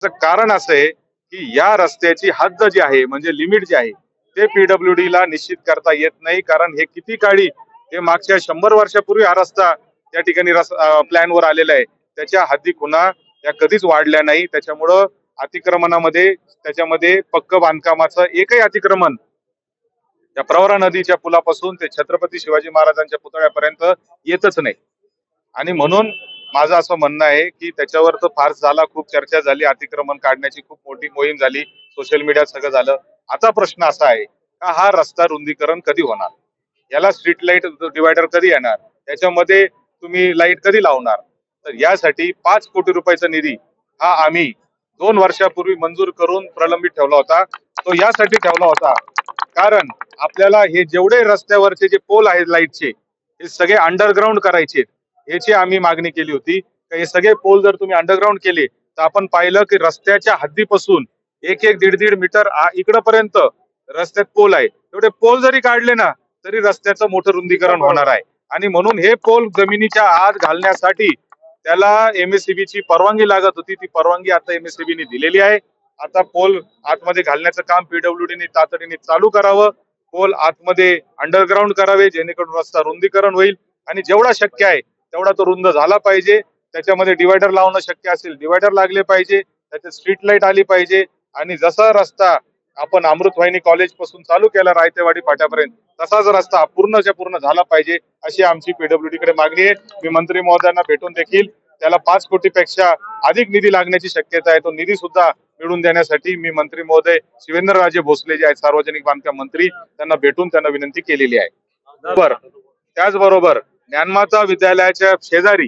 कारण असं आहे की या रस्त्याची हद्द जी आहे म्हणजे लिमिट जे आहे ते पीडब्ल्यूडी ला निश्चित करता येत नाही. कारण हे किती काळी हे मागच्या 100 वर्षापूर्वी हा रस्ता त्या ठिकाणी प्लॅन वर आलेला आहे. त्याच्या हद्दी खुणा या कधीच वाढल्या नाही. त्याच्यामुळं अतिक्रमणामध्ये त्याच्यामध्ये पक्क बांधकामाचं एकही अतिक्रमण त्या प्रवरा नदीच्या पुलापासून ते छत्रपती शिवाजी महाराजांच्या पुतळ्यापर्यंत येतच नाही. आणि म्हणून माझं असं म्हणणं आहे की त्याच्यावर तर फार झाला, खूप चर्चा झाली, अतिक्रमण काढण्याची खूप मोठी मोहीम झाली, सोशल मीडियात सगळं झालं. आता प्रश्न असा आहे का हा रस्ता रुंदीकरण कधी होणार, याला स्ट्रीट लाईट डिवायडर कधी येणार, त्याच्यामध्ये तुम्ही लाईट कधी लावणार. तर यासाठी 5 कोटी रुपयाचा निधी हा आम्ही 2 वर्षापूर्वी मंजूर करून प्रलंबित ठेवला होता. तो यासाठी ठेवला होता कारण आपल्याला हे जेवढे रस्त्यावरचे जे पोल आहेत लाईटचे हे सगळे अंडरग्राऊंड करायचे. याची आम्ही मागणी केली होती. हे सगळे पोल जर तुम्ही अंडरग्राऊंड केले तर आपण पाहिलं की रस्त्याच्या हद्दीपासून 1-1, 1.5 मीटर इकडपर्यंत रस्त्यात पोल आहे. तेवढे पोल जरी काढले ना तरी रस्त्याचं मोठं रुंदीकरण होणार आहे. आणि म्हणून हे पोल जमिनीच्या आत घालण्यासाठी त्याला MSCB ची परवानगी लागत होती. ती परवानगी आता MSCB ने दिलेली आहे. आता पोल आतमध्ये घालण्याचं काम PWD ने तातडीने चालू करावं. पोल आतमध्ये अंडरग्राऊंड करावे जेणेकरून रस्ता रुंदीकरण होईल. आणि जेवढा शक्य आहे तेवढा तो रुंद झाला पाहिजे. त्याच्यामध्ये डिवायडर लावणं शक्य असेल डिवायडर लागले पाहिजे, त्याच्यात स्ट्रीट लाईट आली पाहिजे. आणि जसा रस्ता आपण अमृतवाहिनी कॉलेज पासून चालू केला रायतेवाडी फाट्यापर्यंत तसाच रस्ता पूर्णच्या पूर्ण झाला पाहिजे अशी आमची PWD कडे मागणी आहे. मी मंत्री महोदयांना भेटून देखील त्याला 5 कोटीपेक्षा अधिक निधी लागण्याची शक्यता आहे. तो निधी सुद्धा मिळवून देण्यासाठी मी मंत्री महोदय शिवेंद्रराजे भोसले जे आहेत सार्वजनिक बांधकाम मंत्री त्यांना भेटून त्यांना विनंती केलेली आहे. त्याचबरोबर ज्ञानमाता विद्यालयाच्या शेजारी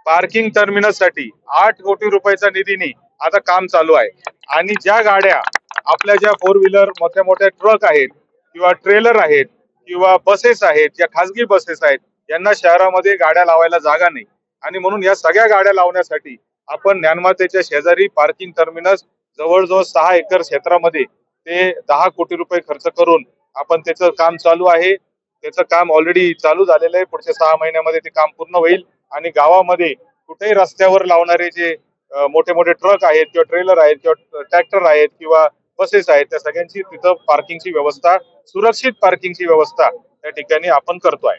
पार्किंग टर्मिनस साठी 8 कोटी रुपयाचा निधीने आता काम चालू आहे. आणि ज्या गाड्या आपल्या ज्या 4 व्हीलर मोठ्या मोठ्या ट्रक आहेत किंवा ट्रेलर आहेत किंवा बसेस आहेत, या खासगी बसेस आहेत, यांना शहरामध्ये गाड्या लावायला जागा नाही. आणि म्हणून या सगळ्या गाड्या लावण्यासाठी आपण ज्ञानमातेच्या शेजारी पार्किंग टर्मिनस जवळजवळ 6 एकर क्षेत्रामध्ये ते 10 कोटी रुपये खर्च करून आपण त्याचं काम चालू आहे. त्याचं काम ऑलरेडी चालू झालेलं आहे. पुढच्या 6 महिन्यामध्ये ते काम पूर्ण होईल. आणि गावामध्ये कुठेही रस्त्यावर लावणारे जे मोठे मोठे ट्रक आहेत किंवा ट्रेलर आहेत किंवा ट्रॅक्टर आहेत किंवा बसेस आहेत त्या सगळ्यांची तिथं पार्किंगची व्यवस्था, सुरक्षित पार्किंगची व्यवस्था त्या ठिकाणी आपण करतोय.